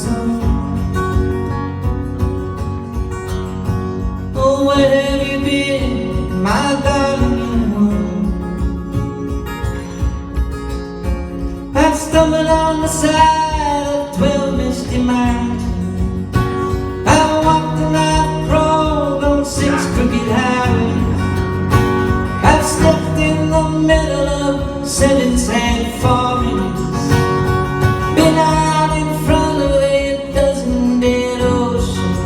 son. Oh, where have you been, my darling one? I've stumbled on the side of 12 misty mountains. I've walked and I've crawled on 6 crooked highways. I've stepped in the middle of 7 sad forests. Been out in front of a dozen dead oceans.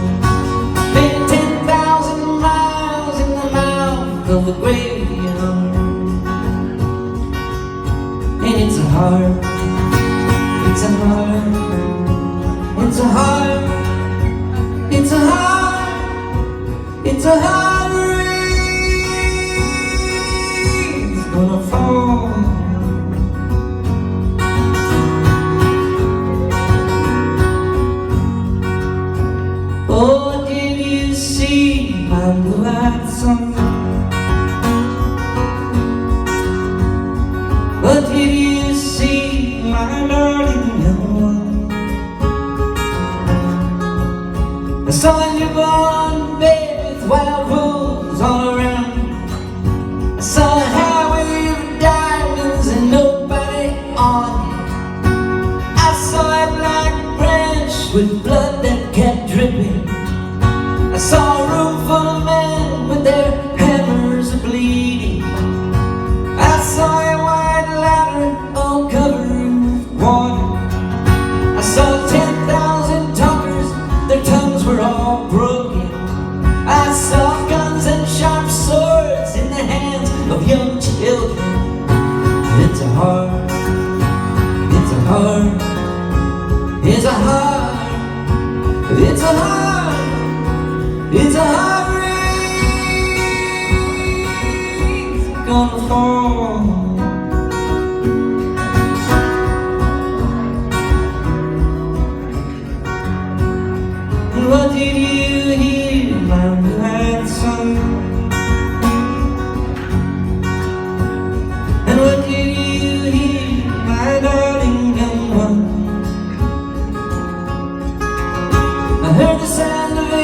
Been 10,000 miles in the mouth of a graveyard. And it's a hard, it's a hard, it's a hard, it's a hard, it's a hard rain's gonna fall. Oh, did you see my blue-eyed son? What did you see, my darling young one? I saw a newborn baby with wild roses all around. I saw a highway of diamonds and nobody on it. I saw a black branch with blood that kept dripping. I saw a room full of men with their hammers bleeding. I saw a white ladder all covered with water. I saw 10,000 talkers, their tongues were all broken. I saw guns and sharp swords in the hands of young children. It's a hard, it's a hard, it's a hard, it's a hard, it's a hard rain's gonna fall. What did you hear, my blue-eyed son? And what did you hear, my darling young one? I heard the sound of a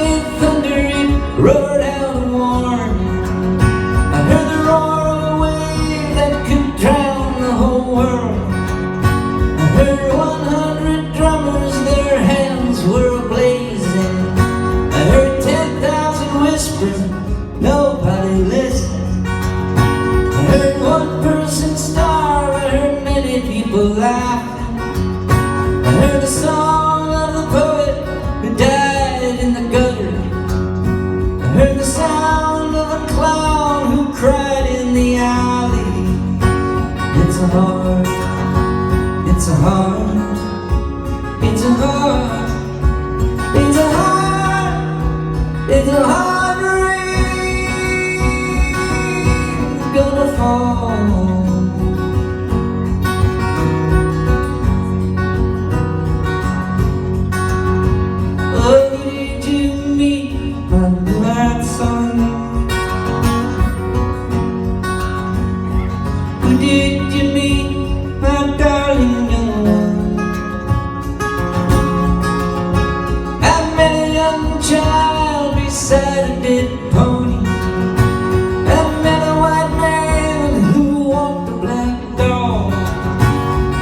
thunder, it roared out a warning. I heard the roar of a wave that could drown the whole world. I heard 100 drummers, their hands were ablazing. I heard 10,000 whispers, nobody listened. I heard one person starve, I heard many people laughing. I heard the song of the poet who died in the gutter. I heard the sound of a clown who cried in the alley. It's a hard, it's a hard, it's a hard, it's a hard, it's a hard rain's gonna fall. Oh, did you meet my blue-eyed son? Who did you meet, my darling young one? I met a young child beside a dead pony. I met a white man who walked a black dog.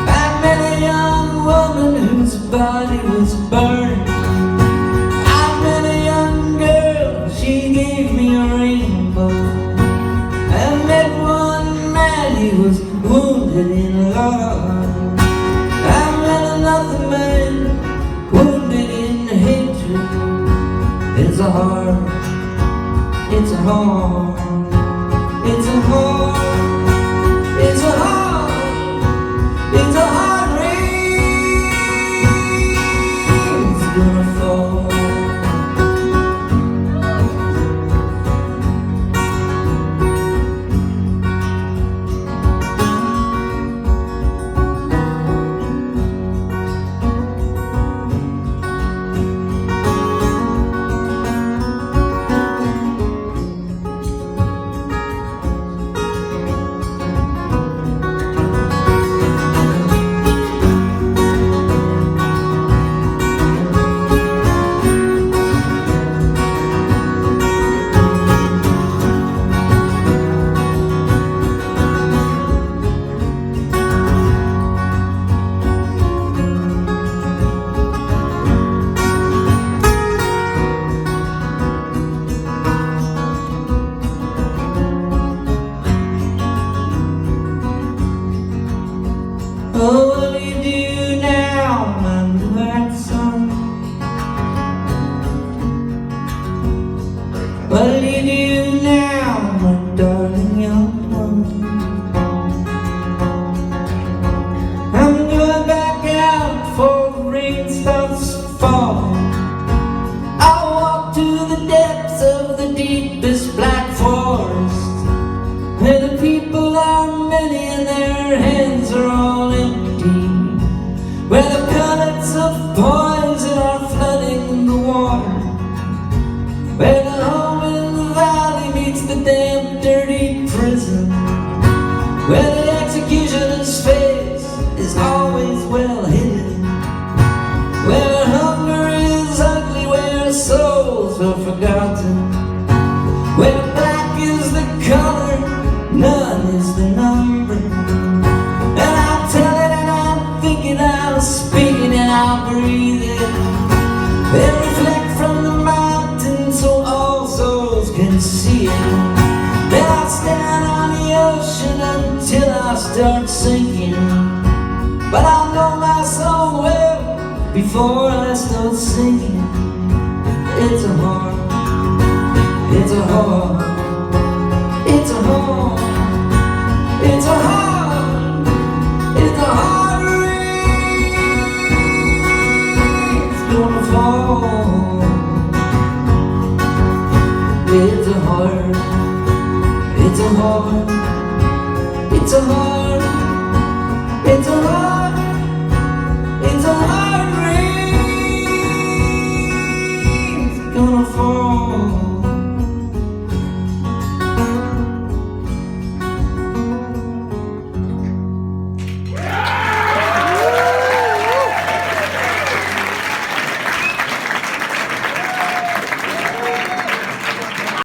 I met a young woman whose body was burned. I met a young girl, she gave me a rainbow. I met one man, he was wounded in love. I met another man, wounded in hatred. It's a hard, it's a hard, it's a hard, it's a hard, it's a hard rain's gonna fall. What'll you do now, my darling young one? I'm going back out before the rain starts falling. I'll walk to the depths of the deepest black forest, where the people are many and their hands are all empty, where the pellets of poison are flooding the water, where the home in the valley meets the damp, dirty prison, where the executioner's face is always well hidden, where hunger is ugly, where souls are forgotten, where black is the color, none is the number. And I'll tell it and I'll think it, I'll speak it and I'll breathe it. They reflect from the mountain so all souls can see it. Then I'll stand on the ocean until I start sinking, but I'll know my soul well before I start sinking. It's a heart, it's a heart, it's a heart, it's a heart, it's a heart rain's gonna fall. It's a heart, it's a heart, it's a heart, it's a heart, it's a heart rain's gonna fall.